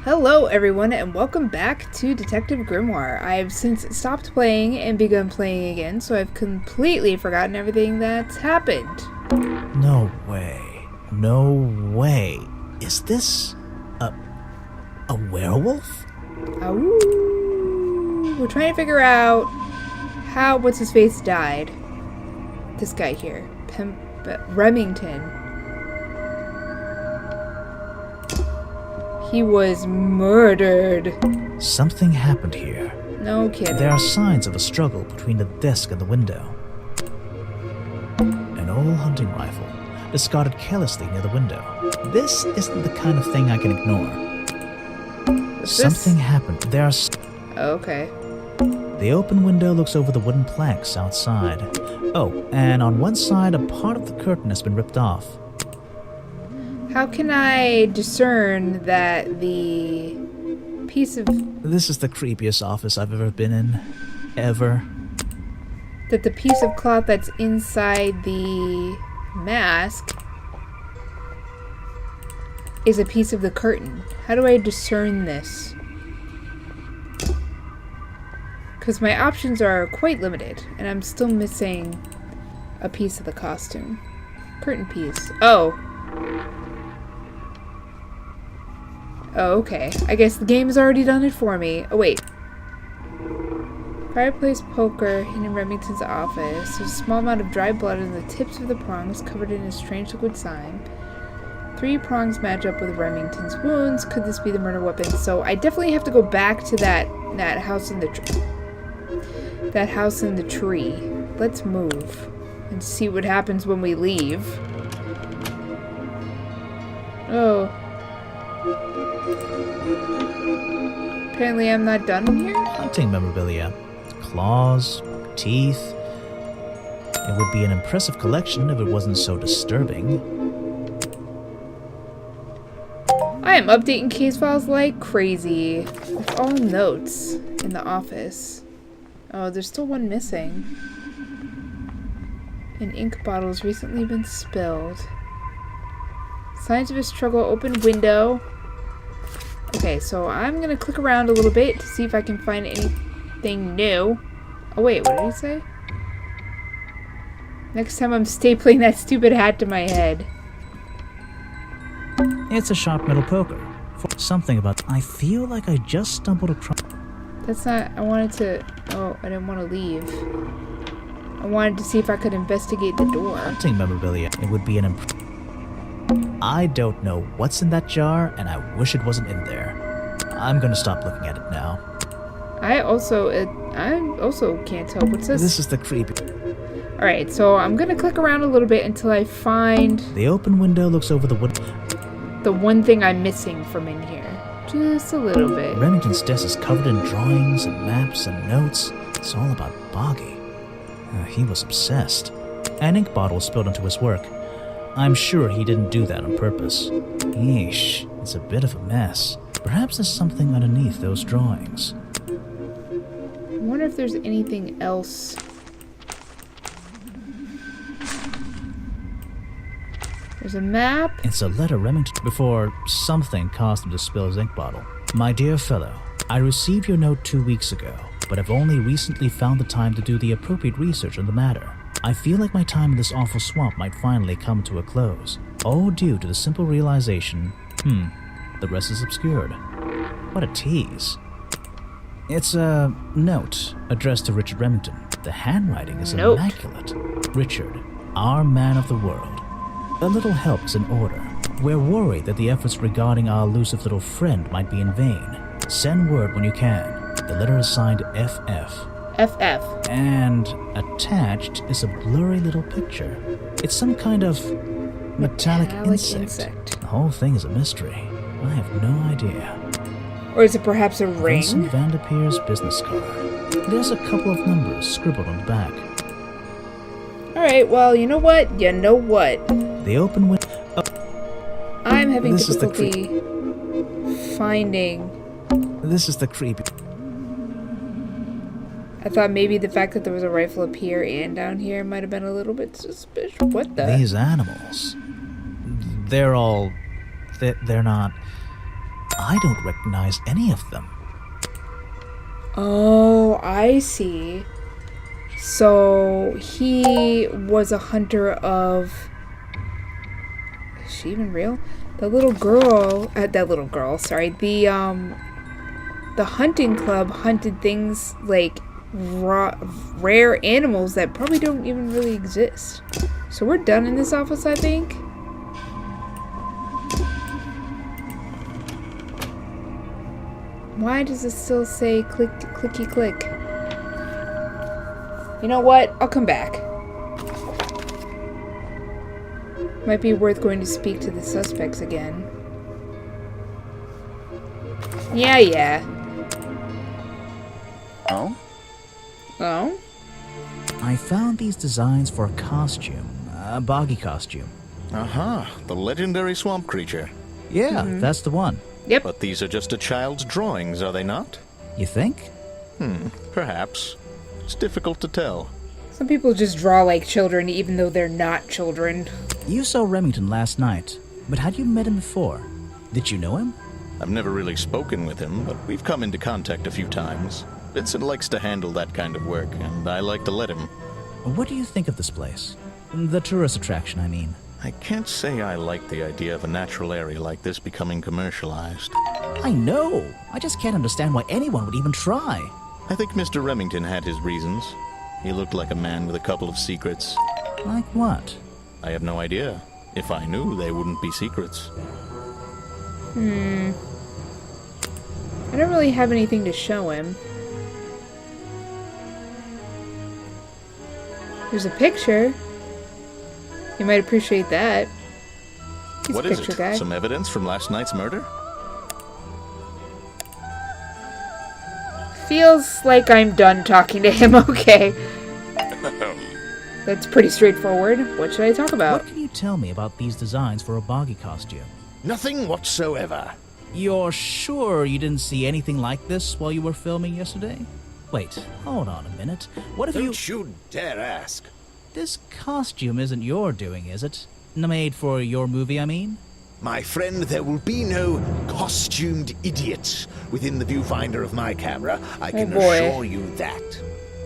Hello everyone and welcome back to Detective Grimoire. I've since stopped playing and begun playing again, so I've completely forgotten everything that's happened. No way. No way. Is this a werewolf? Ooh. We're trying to figure out how what's-his-face died. This guy here. Remington. He was murdered. Something happened here. No kidding. There are signs of a struggle between the desk and the window. An old hunting rifle, discarded carelessly near the window. This isn't the kind of thing I can ignore. Something happened. There are... Okay. The open window looks over the wooden planks outside. Oh, and on one side, a part of the curtain has been ripped off. How can I discern that the piece of... This is the creepiest office I've ever been in. Ever. That the piece of cloth that's inside the mask is a piece of the curtain. How do I discern this? Because my options are quite limited, and I'm still missing a piece of the costume. Curtain piece. Oh. Oh, okay. I guess the game has already done it for me. Oh, wait. Fireplace poker hidden in Remington's office. There's a small amount of dry blood on the tips of the prongs covered in a strange liquid slime. 3 prongs match up with Remington's wounds. Could this be the murder weapon? So I definitely have to go back to that house in the tree. Let's move and see what happens when we leave. Oh. Apparently I'm not done in here? Hunting memorabilia. Claws, teeth. It would be an impressive collection if it wasn't so disturbing. I am updating case files like crazy. It's all notes in the office. Oh, there's still one missing. An ink bottle has recently been spilled. Signs of a struggle, open window. Okay, so I'm gonna click around a little bit to see if I can find anything new. Oh wait, what did he say? Next time I'm stapling that stupid hat to my head. It's a sharp metal poker. Something about... I feel like I just stumbled across... That's not... I wanted to... Oh, I didn't want to leave. I wanted to see if I could investigate the door. Hunting memorabilia. It would be an I don't know what's in that jar, and I wish it wasn't in there. I'm gonna stop looking at it now. I also can't tell. What's this? This is the creepy... Alright, so I'm gonna click around a little bit until I find... The open window looks over the wood... The one thing I'm missing from in here. Just a little bit. Remington's desk is covered in drawings and maps and notes. It's all about Boggy. He was obsessed. An ink bottle spilled into his work. I'm sure he didn't do that on purpose. Yeesh, it's a bit of a mess. Perhaps there's something underneath those drawings. I wonder if there's anything else. There's a map. It's a letter Remington before something caused him to spill his ink bottle. My dear fellow, I received your note 2 weeks ago, but have only recently found the time to do the appropriate research on the matter. I feel like my time in this awful swamp might finally come to a close, all due to the simple realization, the rest is obscured. What a tease. It's a note addressed to Richard Remington. The handwriting is immaculate. Richard, our man of the world. A little help is in order. We're worried that the efforts regarding our elusive little friend might be in vain. Send word when you can. The letter is signed FF. FF. And attached is a blurry little picture. It's some kind of metallic insect. The whole thing is a mystery. I have no idea. Or is it perhaps a ring? Vincent Vanderpeer's business card. There's a couple of numbers scribbled on the back. Alright, well, you know what? You know what? The open window... Oh. I'm having difficulty finding... This is the creepy... I thought maybe the fact that there was a rifle up here and down here might have been a little bit suspicious. What the? These animals. They're all... They're not... I don't recognize any of them. Oh, I see. So he was a hunter of... Is she even real? The little girl... The hunting club hunted things like rare animals that probably don't even really exist. So we're done in this office, I think. Why does it still say clicky click? You know what? I'll come back. Might be worth going to speak to the suspects again. Yeah. Oh? Oh? I found these designs for a costume. A boggy costume. Aha, the legendary swamp creature. Yeah, that's the one. Yep. But these are just a child's drawings, are they not? You think? Perhaps. It's difficult to tell. Some people just draw like children even though they're not children. You saw Remington last night, but had you met him before? Did you know him? I've never really spoken with him, but we've come into contact a few times. Vincent likes to handle that kind of work, and I like to let him. What do you think of this place? The tourist attraction, I mean. I can't say I like the idea of a natural area like this becoming commercialized. I know! I just can't understand why anyone would even try. I think Mr. Remington had his reasons. He looked like a man with a couple of secrets. Like what? I have no idea. If I knew, they wouldn't be secrets. I don't really have anything to show him. There's a picture. You might appreciate that. He's What a is picture it? guy. Some evidence from last night's murder? Feels like I'm done talking to him. Okay. That's pretty straightforward. What should I talk about? What can you tell me about these designs for a boggy costume? Nothing whatsoever. You're sure you didn't see anything like this while you were filming yesterday? Wait, hold on a minute. What if you dare ask? This costume isn't your doing, is it? Made for your movie, I mean? My friend, there will be no costumed idiots within the viewfinder of my camera. I can boy. assure you that.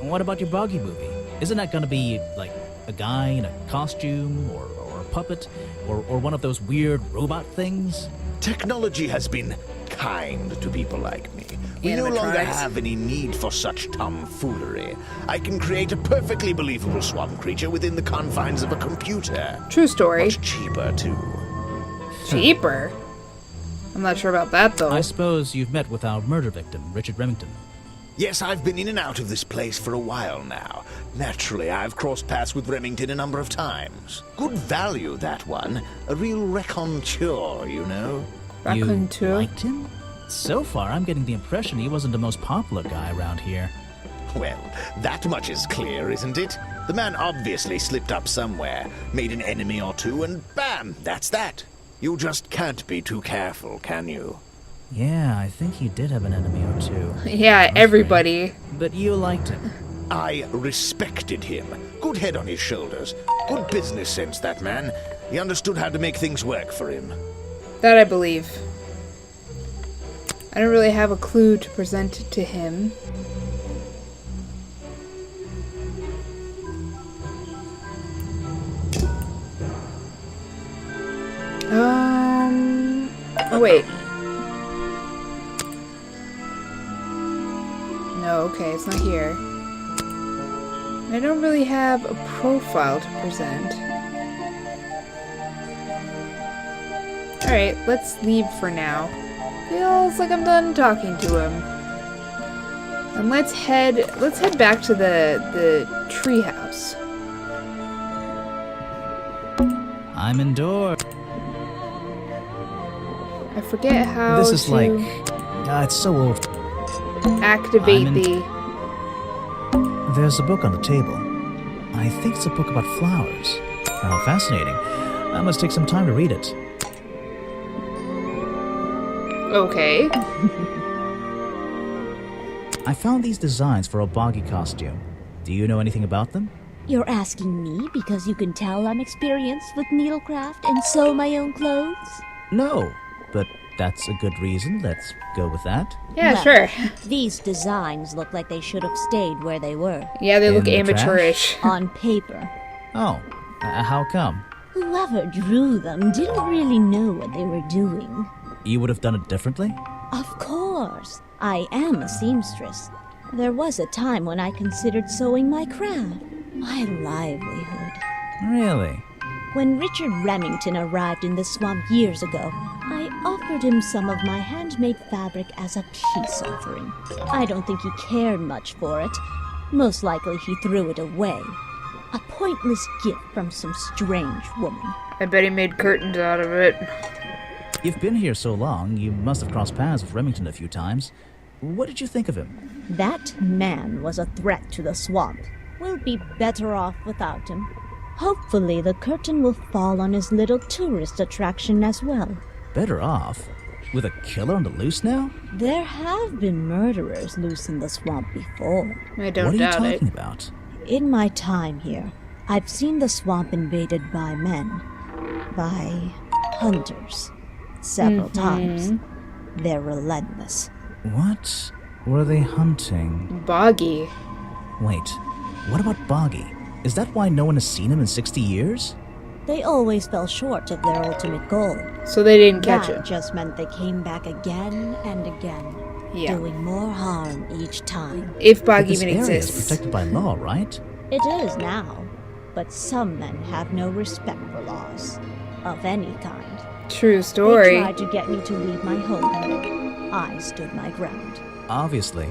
What about your boggy movie? Isn't that gonna be, like, a guy in a costume, or a puppet, or one of those weird robot things? Technology has been kind to people like me. We no longer Animatronics. have any need for such tomfoolery. I can create a perfectly believable swamp creature within the confines of a computer. True story. Much cheaper, too. Cheaper? I'm not sure about that, though. I suppose you've met with our murder victim, Richard Remington. Yes, I've been in and out of this place for a while now. Naturally, I've crossed paths with Remington a number of times. Good value, that one. A real raconteur, you know. You Raconteur? liked him? So far, I'm getting the impression he wasn't the most popular guy around here. Well, that much is clear, isn't it? The man obviously slipped up somewhere, made an enemy or two, and bam, that's that. You just can't be too careful, can you? Yeah, I think he did have an enemy or two. Yeah, That's everybody. right. But you liked him. I respected him. Good head on his shoulders. Good business sense, that man. He understood how to make things work for him. That I believe. I don't really have a clue to present to him. Oh wait. No, okay, it's not here. I don't really have a profile to present. Alright, let's leave for now. Feels like I'm done talking to him. And let's head back to the treehouse. I'm indoors. I forget how This is to like... it's so old. activate I'm in- the... There's a book on the table. I think it's a book about flowers. How fascinating. I must take some time to read it. Okay. I found these designs for a boggy costume. Do you know anything about them? You're asking me because you can tell I'm experienced with needlecraft and sew my own clothes? No, but that's a good reason. Let's go with that. Yeah, Well, sure. These designs look like they should have stayed where they were. Yeah, they In look the amateurish. On paper. Oh, how come? Whoever drew them didn't really know what they were doing. You would have done it differently? Of course. I am a seamstress. There was a time when I considered sewing my craft, my livelihood. Really? When Richard Remington arrived in the swamp years ago, I offered him some of my handmade fabric as a peace offering. I don't think he cared much for it. Most likely he threw it away. A pointless gift from some strange woman. I bet he made curtains out of it. You've been here so long, you must have crossed paths with Remington a few times. What did you think of him? That man was a threat to the swamp. We'll be better off without him. Hopefully the curtain will fall on his little tourist attraction as well. Better off? With a killer on the loose now? There have been murderers loose in the swamp before. I don't What are you doubt it. talking about? In my time here, I've seen the swamp invaded by men. By hunters. Several times. They're relentless. What were they hunting? Boggy. Wait, what about Boggy? Is that why no one has seen him in 60 years? They always fell short of their ultimate goal. So they didn't catch That him. just meant they came back again and again, Yeah. doing more harm each time. If But Boggy this even area exists. is protected by law, right? It is now, but some men have no respect for laws, of any kind. True They story. tried to get me to leave my home. I stood my ground. Obviously.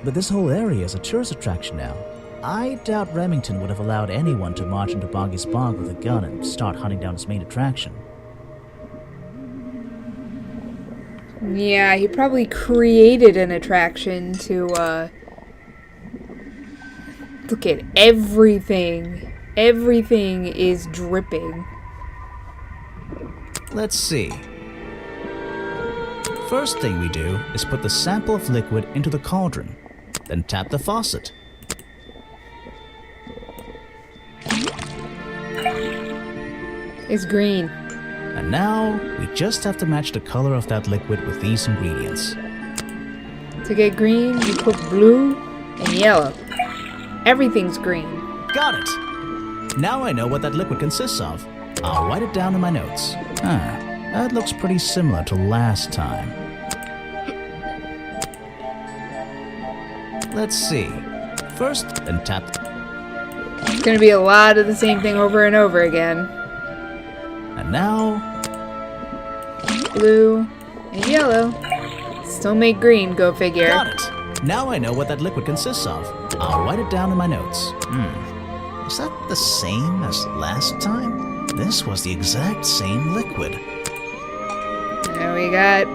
But this whole area is a tourist attraction now. I doubt Remington would have allowed anyone to march into Boggy's bog with a gun and start hunting down its main attraction. Yeah, he probably created an attraction to, look at everything. Everything is dripping. Let's see. First thing we do is put the sample of liquid into the cauldron, then tap the faucet. It's green. And now, we just have to match the color of that liquid with these ingredients. To get green, you put blue and yellow. Everything's green. Got it! Now I know what that liquid consists of. I'll write it down in my notes. That looks pretty similar to last time. Let's see. First, then tap. It's gonna be a lot of the same thing over and over again. And now, Blue and yellow. Still make green, go figure. got it! Now I know what that liquid consists of. I'll write it down in my notes. Is that the same as last time? This was the exact same liquid. Now we got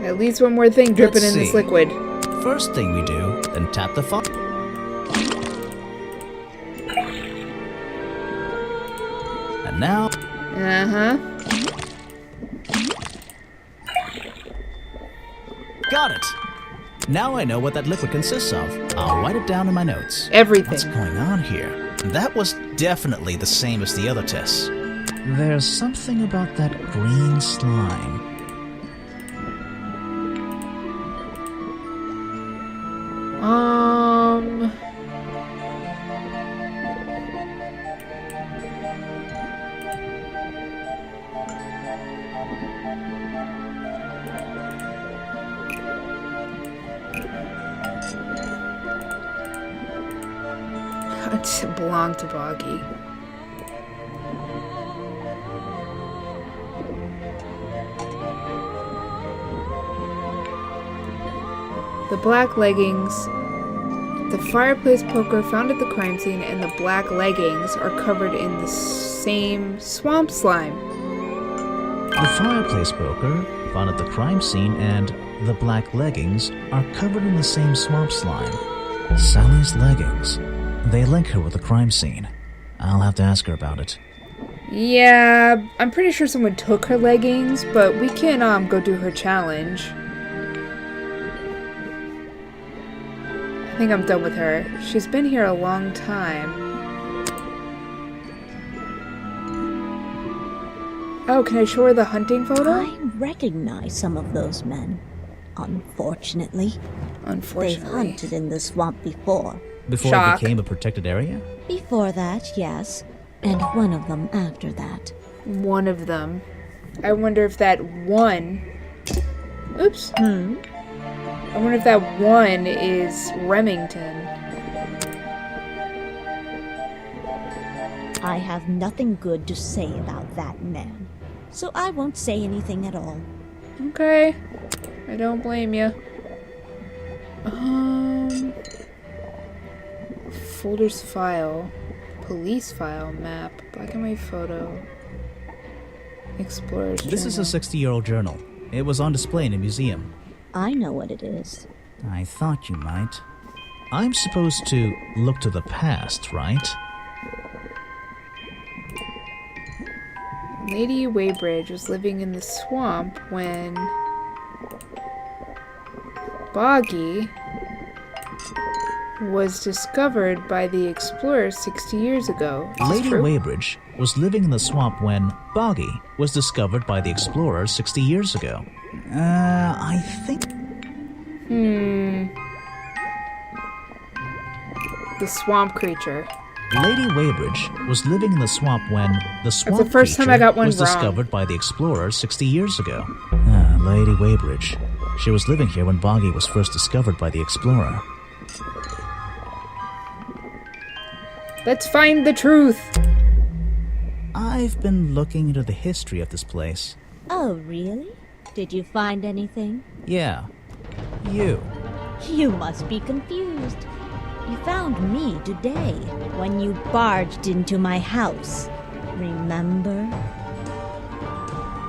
at least one more thing dripping Let's in this see. liquid. First thing we do, then tap the faucet. And now, Uh-huh. got it! Now I know what that liquid consists of. I'll write it down in my notes. What's Everything. going on here? That was definitely the same as the other tests. There's something about that green slime. Um... It belonged to Boggy. The black leggings. The fireplace poker found at the crime scene and the black leggings are covered in the same swamp slime. The fireplace poker found at the crime scene and the black leggings are covered in the same swamp slime. Sally's leggings. They link her with the crime scene. I'll have to ask her about it. Yeah, I'm pretty sure someone took her leggings, but we can go do her challenge. I think I'm done with her. She's been here a long time. Oh, can I show her the hunting photo? I recognize some of those men. Unfortunately. They've Unfortunately. hunted in the swamp before. Before Shock. it became a protected area? Before that, yes. And one of them after that. One of them. I wonder if that one... Oops. I wonder if that one is Remington. I have nothing good to say about that man. So I won't say anything at all. Okay. I don't blame you. Folders file. Police file. Map. Black and white photo. Explorer's This is a journal. 60-year-old journal. It was on display in a museum. I know what it is. I thought you might. I'm supposed to look to the past, right? Lady Weybridge was living in the swamp when Boggy was discovered by the explorers 60 years ago. Is this Lady true? Weybridge was living in the swamp when Boggy was discovered by the explorers 60 years ago. I think... The swamp creature. Lady Weybridge was living in the swamp when the swamp the first time creature I got one was wrong. discovered by the explorers 60 years ago. Lady Weybridge. She was living here when Boggy was first discovered by the explorer. Let's find the truth. I've been looking into the history of this place. Oh, really? Did you find anything? Yeah. You. You must be confused. You found me today when you barged into my house. Remember?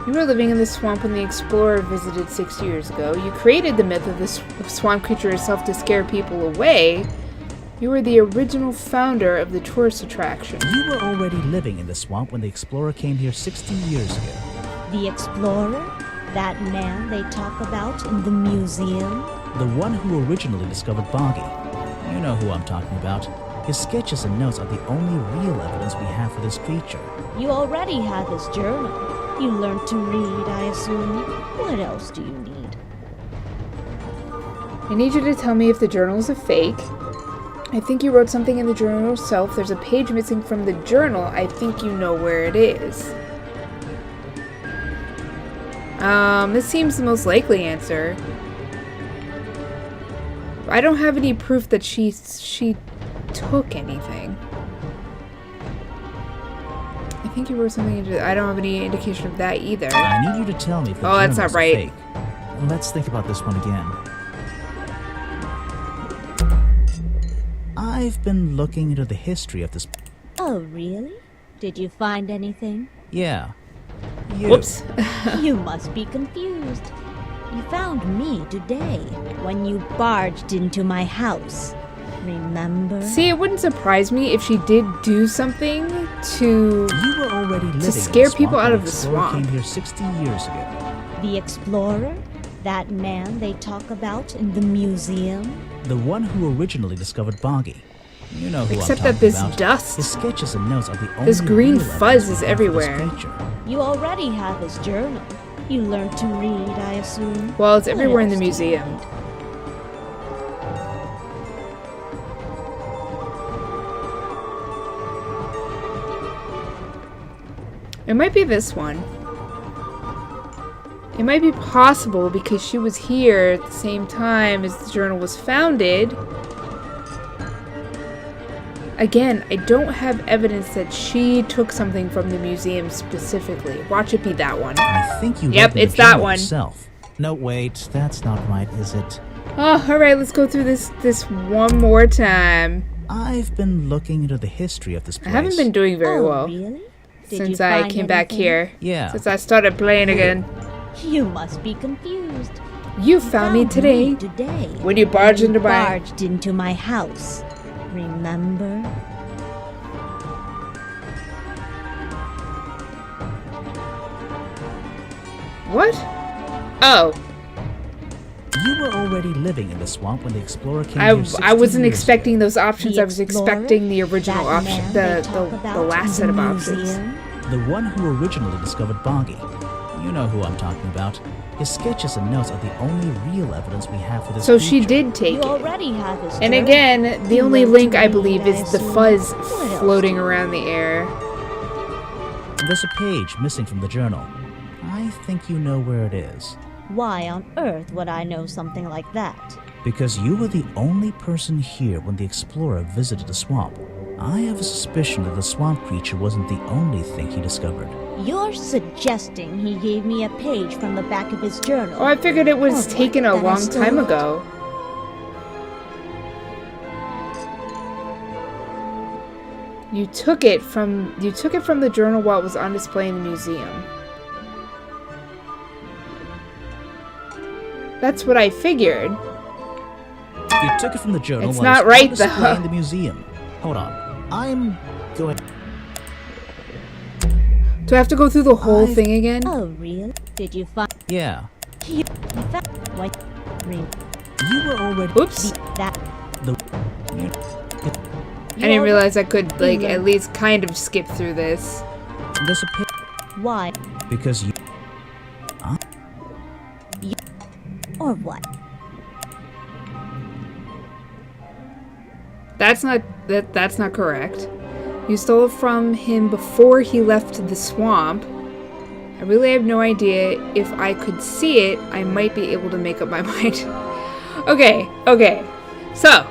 You were living in the swamp when the explorer visited 6 years ago. You created the myth of the swamp creature itself to scare people away. You were the original founder of the tourist attraction. You were already living in the swamp when the explorer came here 60 years ago. The explorer? That man they talk about in the museum? The one who originally discovered Boggy. You know who I'm talking about. His sketches and notes are the only real evidence we have for this creature. You already have his journal. You learned to read, I assume. What else do you need? I need you to tell me if the journal is a fake. I think you wrote something in the journal yourself. There's a page missing from the journal. I think you know where it is. This seems the most likely answer. I don't have any proof that she took anything. I think you wrote something into... I don't have any indication of that either. I need you to tell me if the Oh, that's journal's not right. a fake. Let's think about this one again. I've been looking into the history of this... Oh, really? Did you find anything? Yeah. You. Whoops. You must be confused. You found me today when you barged into my house. Remember? See, it wouldn't surprise me if she did do something to... You were already living in scare the swamp people out when of the explorer swamp. came here 60 years ago. The explorer? That man they talk about in the museum? The one who originally discovered Boggy. You know who Except I'm that talking this about. dust... His sketches and notes are the only This green real fuzz evidence we is have everywhere. for this creature. You already have his journal. You learned to read, I assume. Well, it's What everywhere in the else do you museum. need? It might be this one. It might be possible because she was here at the same time as the journal was founded. Again, I don't have evidence that she took something from the museum specifically. Watch it be that one. I think you Yep, read the it's that journal one. yourself. No, wait, that's not right, is it? Oh, alright, let's go through this one more time. I've been looking into the history of this I place. haven't been doing very Oh, well really? Did you since I find came back anything? here. Yeah. Since I started playing again. You must be confused. You found me today. When you barged into my... barged into my house. Remember? What? Oh. You were already living in the swamp when the explorer came I here 60 wasn't years expecting those options. The I was explorer? expecting the original That option, man they the talk about last set in of the options. museum? The one who originally discovered Boggy. You know who I'm talking about. His sketches and notes are the only real evidence we have for this So she creature. did take You it. already have his And journal. again, the You only wrote link to I me, believe is the assume. fuzz What else floating do you around the air. There's a page missing from the journal. I think you know where it is. Why on earth would I know something like that? Because you were the only person here when the explorer visited the swamp. I have a suspicion that the swamp creature wasn't the only thing he discovered. You're suggesting he gave me a page from the back of his journal. Oh, I figured it was Or what, taken a that I long stole time it? ago. You took it from the journal while it was on display in the museum. That's what I figured. You took it from the journal It's while not it was right, on display though. in the museum. Hold on. I'm going... Do I have to go through the whole thing again? Oh, really? Did you find Yeah. you found what ring? You were already... Oops. That The... I didn't realize I could, like, at least kind of skip through this. There's a page... why Because you... or what? That's not correct. You stole it from him before he left the swamp. I really have no idea. If I could see it, I might be able to make up my mind. Okay. So,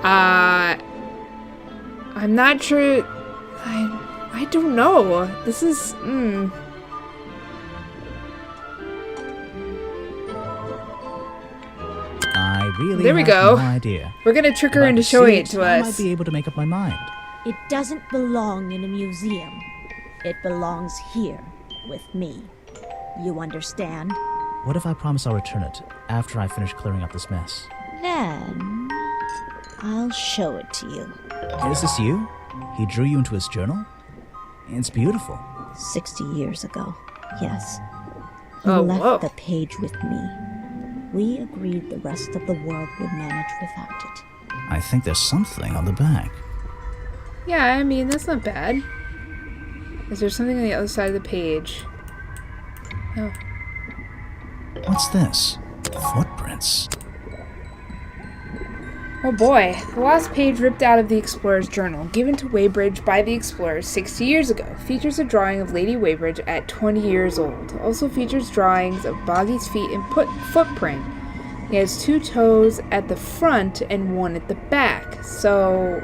I'm not sure. I don't know. This is, I really There we have go. no idea. We're gonna trick her If I into could showing see it to I might us. be able to make up my mind. It doesn't belong in a museum. It belongs here with me. You understand? What if I promise I'll return it after I finish clearing up this mess? Then I'll show it to you. Is this you? He drew you into his journal? It's beautiful. 60 years ago. Yes. He Oh, left whoa. the page with me. We agreed the rest of the world would manage without it. I think there's something on the back. Yeah, I mean, that's not bad. Is there something on the other side of the page? Oh. What's this? Footprints. Oh boy, the last page ripped out of the Explorer's journal, given to Weybridge by the Explorer 60 years ago, features a drawing of Lady Weybridge at 20 years old. Also features drawings of Boggy's feet and footprint. He has 2 toes at the front and 1 at the back, so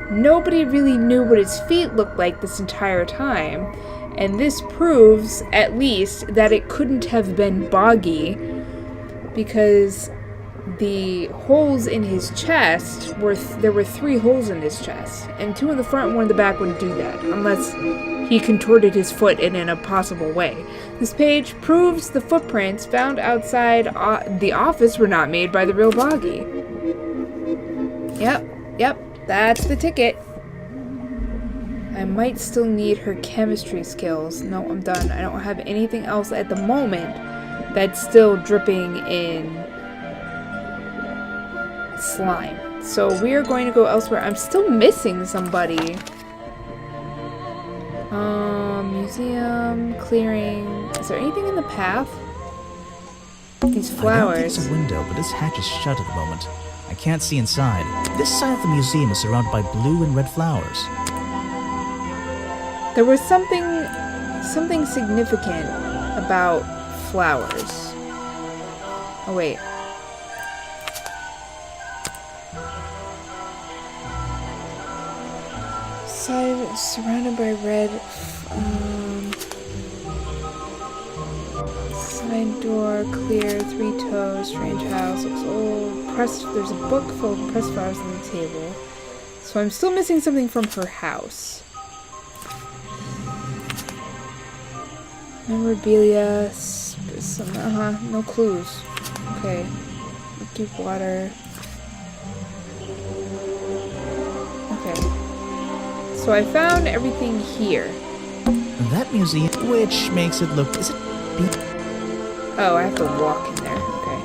nobody really knew what his feet looked like this entire time, and this proves, at least, that it couldn't have been Boggy, because the holes in his chest there were 3 holes in his chest, and 2 in the front and 1 in the back wouldn't do that unless he contorted his foot in an impossible way. This page proves the footprints found outside the office were not made by the real Boggy. Yep, that's the ticket. I might still need her chemistry skills. No, I'm done. I don't have anything else at the moment that's still dripping in slime. So we are going to go elsewhere. I'm still missing somebody. Museum, clearing. Is there anything in the path? These I don't think flowers. it's a window, but this hatch is shut at the moment. I can't see inside. This side of the museum is surrounded by blue and red flowers. There was something significant about flowers. Oh wait. Side surrounded by red. Side door clear. 3 toes. Strange house. Looks old. There's a book full of pressed flowers on the table. So I'm still missing something from her house. Memorabilia. No clues. Okay. Deep water. Okay. So I found everything here. That museum, which makes it look... Is it... Oh, I have to walk in there. Okay.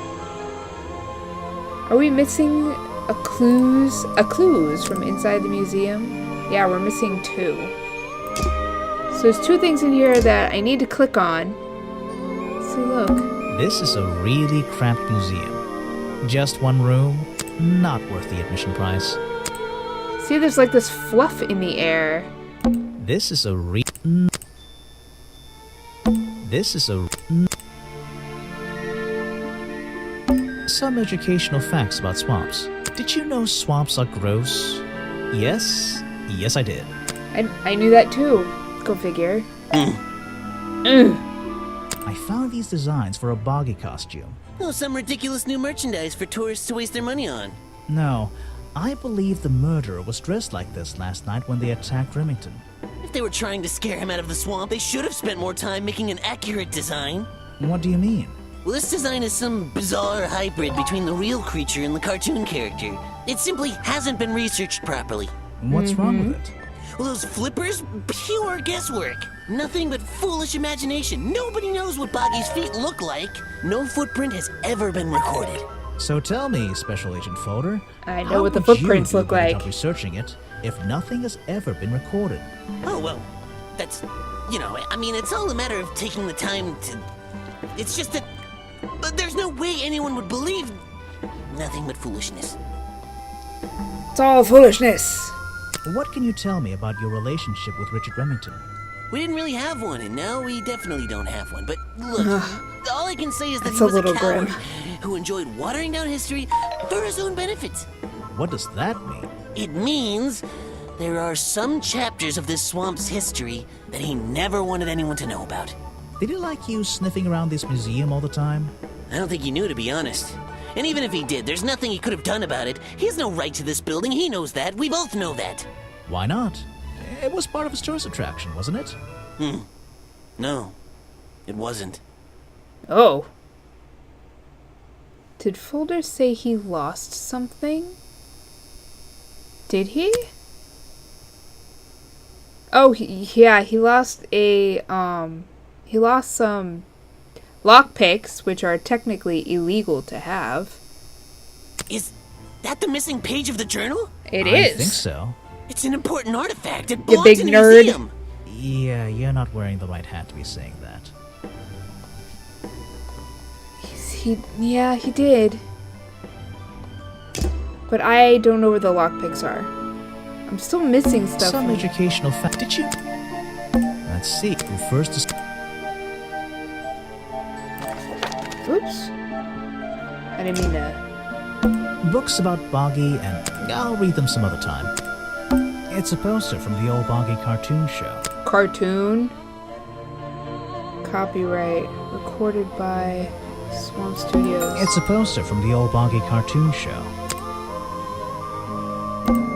Are we missing a clues from inside the museum? Yeah, we're missing 2. So there's two things in here that I need to click on. Let's see, look. This is a really cramped museum. Just one room, not worth the admission price. See, there's like this fluff in the air. This is a Some educational facts about swamps. Did you know swamps are gross? Yes, I did. I knew that too. Go figure. I found these designs for a boggy costume. Oh, some ridiculous new merchandise for tourists to waste their money on. No, I believe the murderer was dressed like this last night when they attacked Remington. If they were trying to scare him out of the swamp, they should have spent more time making an accurate design. What do you mean? Well, this design is some bizarre hybrid between the real creature and the cartoon character. It simply hasn't been researched properly. What's wrong with it? Well, those flippers? Pure guesswork. Nothing but foolish imagination. Nobody knows what Boggy's feet look like. No footprint has ever been recorded. So tell me, Special Agent Folder, I know how what the would footprints you do look a good like. job researching it if nothing has ever been recorded? Oh, well, that's... I mean, it's all a matter of taking the time to... It's just that... But there's no way anyone would believe... Nothing but foolishness. It's all foolishness. What can you tell me about your relationship with Richard Remington? We didn't really have one, and now we definitely don't have one. But look, all I can say is that That's he was a a little coward grim. who enjoyed watering down history for his own benefit. What does that mean? It means there are some chapters of this swamp's history that he never wanted anyone to know about. Did he like you sniffing around this museum all the time? I don't think he knew, to be honest. And even if he did, there's nothing he could have done about it. He has no right to this building. He knows that. We both know that. Why not? It was part of his tourist attraction, wasn't it? No, it wasn't. Oh. Did Folder say he lost something? Did he? Oh, yeah, he lost he lost some lockpicks, which are technically illegal to have. Is that the missing page of the journal? It I is. think so. It's an important artifact. It You belongs big in a nerd. museum. Yeah, you're not wearing the right hat to be saying that. Yeah, he did. But I don't know where the lockpicks are. I'm still missing stuff. Some educational fact. Did you? Let's see. Who first is? Oops. I didn't mean to. Books about Boggy, and I'll read them some other time. It's a poster from the old Boggy cartoon show. Cartoon. Copyright. Recorded by Swamp Studios. It's a poster from the old Boggy cartoon show.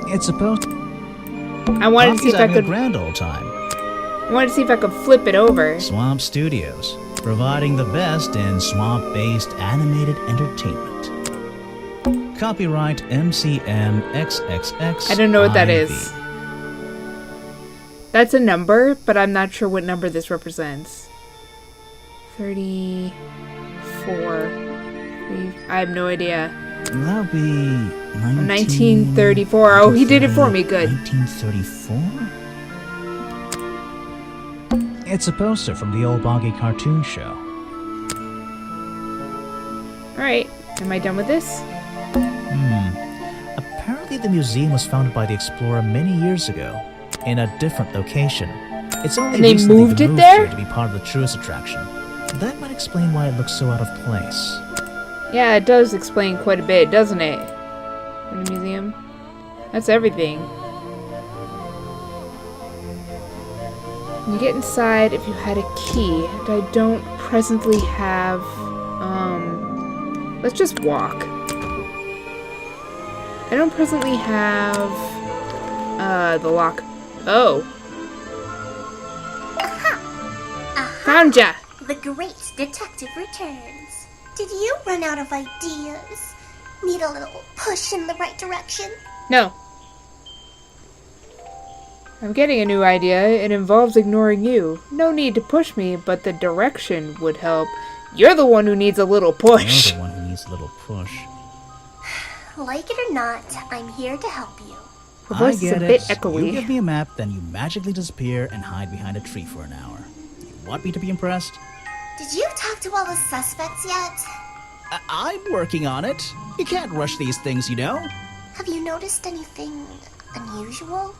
It's a poster. I wanted to see if I having a could. grand old time. I wanted to see if I could flip it over. Swamp Studios, providing the best in swamp-based animated entertainment. Copyright MCM XXX. I don't know what that IV. is. That's a number, but I'm not sure what number this represents. 34. I have no idea. That'll be 1934. Oh, he did it for me. Good. 1934? It's a poster from the old Boggy cartoon show. Alright. Am I done with this? Apparently the museum was founded by the explorer many years ago, in a different location. It's only And they recently moved been it moved there? here to be part of the tourist attraction. That might explain why it looks so out of place. Yeah, it does explain quite a bit, doesn't it? In the museum. That's everything. You get inside if you had a key, and I don't presently have, let's just walk. I don't presently have, the lock. Oh. Found ya! The great detective returns. Did you run out of ideas? Need a little push in the right direction? No. I'm getting a new idea. It involves ignoring you. No need to push me, but the direction would help. You're the one who needs a little push. You're the one who needs a little push. Like it or not, I'm here to help you. Her I voice is a get bit it. echoey. You give me a map, then you magically disappear and hide behind a tree for an hour. You want me to be impressed? Did you talk to all the suspects yet? I'm working on it. You can't rush these things, you know. Have you noticed anything unusual?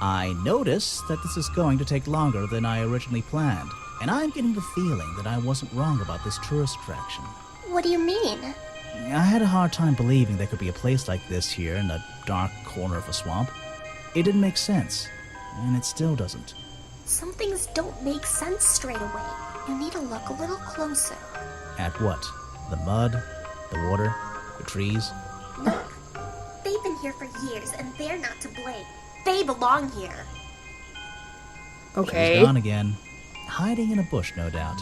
I notice that this is going to take longer than I originally planned, and I'm getting the feeling that I wasn't wrong about this tourist attraction. What do you mean? I had a hard time believing there could be a place like this here in a dark corner of a swamp. It didn't make sense, and it still doesn't. Some things don't make sense straight away. You need to look a little closer. At what? The mud? The water? The trees? Look, they've been here for years, and they're not to blame. They belong here. Okay. She's gone again. Hiding in a bush, no doubt.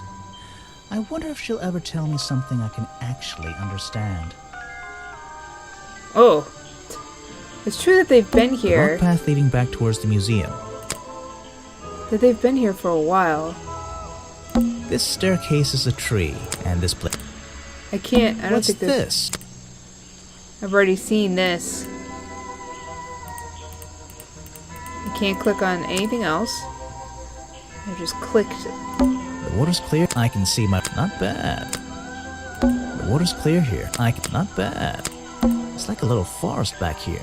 I wonder if she'll ever tell me something I can actually understand. Oh. It's true that they've been The here. rock path leading back towards the museum. That they've been here for a while. This staircase is a tree, and this place. I don't What's think this? I've already seen this. I can't click on anything else. I just clicked. The water's clear. I can see my. Not bad. The water's clear here. Not bad. It's like a little forest back here.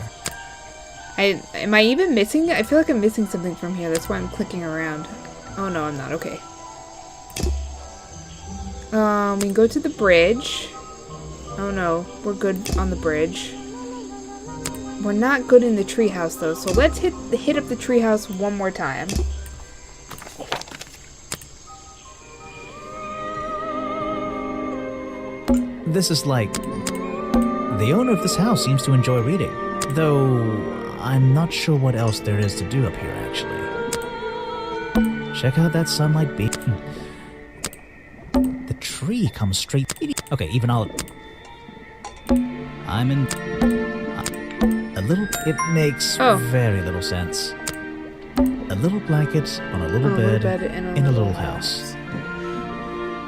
Am I even missing? I feel like I'm missing something from here. That's why I'm clicking around. Oh no, I'm not. Okay. We can go to the bridge. Oh no, we're good on the bridge. We're not good in the treehouse though, so let's hit up the treehouse one more time. This is like... The owner of this house seems to enjoy reading. Though, I'm not sure what else there is to do up here, actually. Check out that sunlight beam. The tree comes straight... Okay, even I'll... I'm in... A little... It makes very little sense. A little blanket on a little bed in a little house.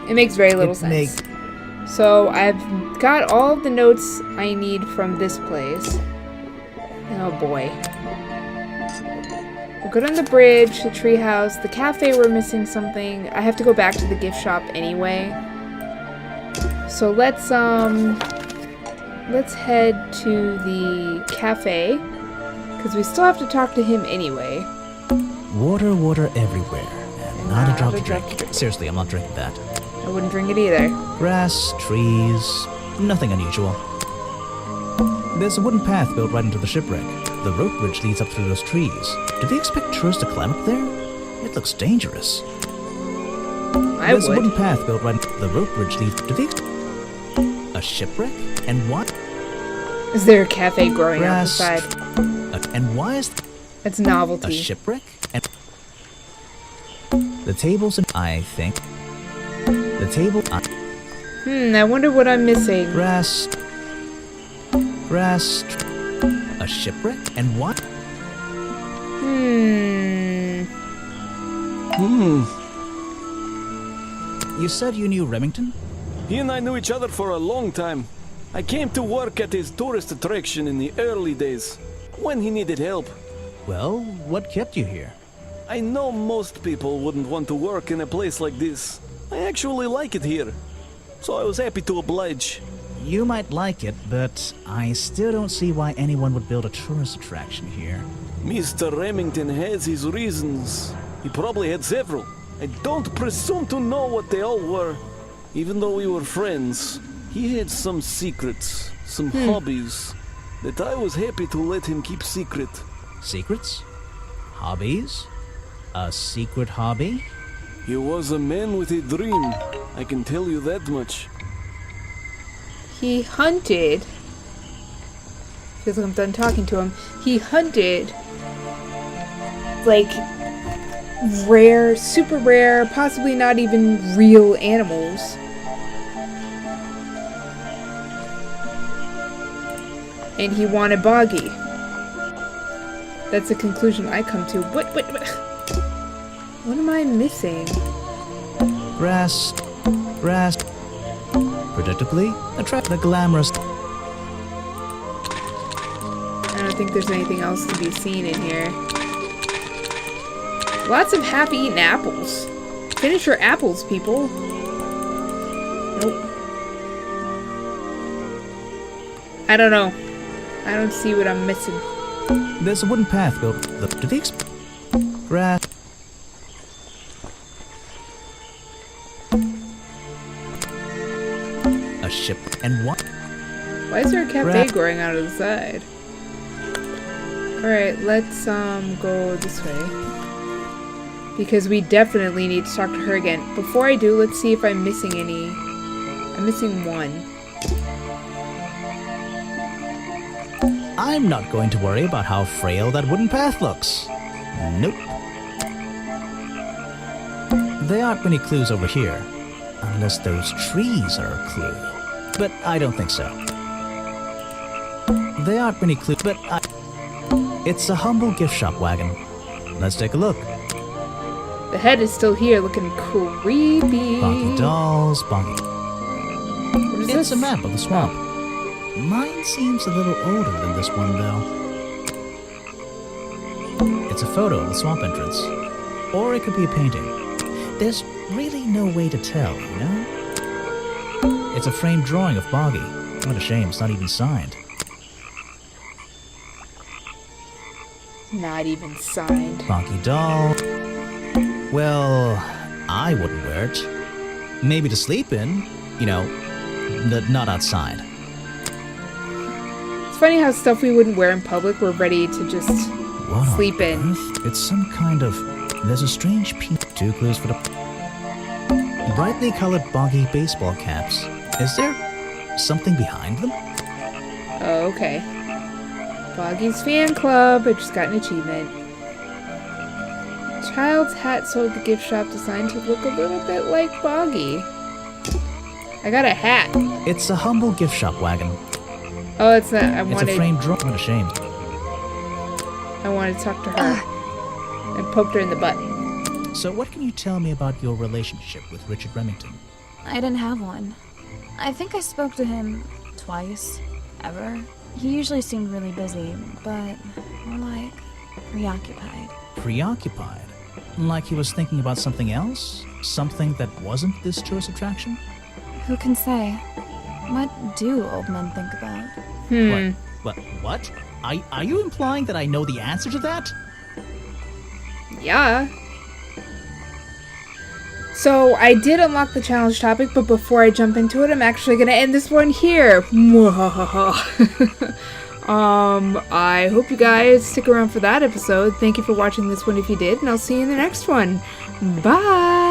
It makes very little sense. So I've got all of the notes I need from this place. Oh boy. We're good on the bridge, the treehouse, the cafe. We're missing something. I have to go back to the gift shop anyway. So let's head to the cafe because we still have to talk to him anyway. Water, water everywhere, and not a drop to drink. Seriously, I'm not drinking that. I wouldn't drink it either. Grass, trees, nothing unusual. There's a wooden path built right into the shipwreck. The rope bridge leads up through those trees. Do they expect tourists to climb up there? It looks dangerous. There's a wooden path built right into the rope bridge leads... Do they a shipwreck? And what? Is there a cafe growing Grass, outside? And why is... That's novelty. A shipwreck? And... The tables and... I think... The table... I wonder what I'm missing. Grass... A shipwreck? And what? You said you knew Remington? He and I knew each other for a long time. I came to work at his tourist attraction in the early days, when he needed help. Well, what kept you here? I know most people wouldn't want to work in a place like this. I actually like it here, so I was happy to oblige. You might like it, but I still don't see why anyone would build a tourist attraction here. Mr. Remington has his reasons. He probably had several. I don't presume to know what they all were. Even though we were friends, he had some secrets, some hobbies, that I was happy to let him keep secret. Secrets? Hobbies? A secret hobby? He was a man with a dream, I can tell you that much. He hunted. Feels like I'm done talking to him. He hunted like rare, super rare, possibly not even real animals. And he wanted Boggy. That's the conclusion I come to. What am I missing? Grass. Predictably, attract the glamorous. I don't think there's anything else to be seen in here. Lots of half-eaten apples. Finish your apples, people. Nope. I don't know. I don't see what I'm missing. There's a wooden path built to the grass. A ship and what? Why is there a cafe growing out of the side? Alright, let's go this way. Because we definitely need to talk to her again. Before I do, let's see if I'm missing any. I'm missing one. I'm not going to worry about how frail that wooden path looks. Nope. There aren't many clues over here. Unless those trees are a clue. But I don't think so. There aren't many clues, but it's a humble gift shop wagon. Let's take a look. The head is still here, looking creepy. Bonky dolls, bonky. What is It's this? a map of the swamp. Mine seems a little older than this one, though. It's a photo of the swamp entrance. Or it could be a painting. There's really no way to tell, you know? It's a framed drawing of Boggy. What a shame, it's not even signed. Not even signed. Bonky doll. Well, I wouldn't wear it. Maybe to sleep in, you know, not outside. It's funny how stuff we wouldn't wear in public we're ready to just What sleep on in. earth? It's some kind of... There's a strange piece. 2 clues for the... Brightly colored Boggy baseball caps. Is there something behind them? Oh, okay. Boggy's fan club. I just got an achievement. Child's hat sold at the gift shop designed to look a little bit like Boggy. I got a hat. It's a humble gift shop wagon. Oh, it's not. It's a framed drawing. What a shame. I wanted to talk to her. And poked her in the butt. So what can you tell me about your relationship with Richard Remington? I didn't have one. I think I spoke to him twice, ever. He usually seemed really busy, but more like preoccupied. Preoccupied? Like he was thinking about something else? Something that wasn't this tourist attraction? Who can say? What do old men think about? What? Are you implying that I know the answer to that? Yeah. So, I did unlock the challenge topic, but before I jump into it, I'm actually going to end this one here. I hope you guys stick around for that episode. Thank you for watching this one if you did, and I'll see you in the next one. Bye!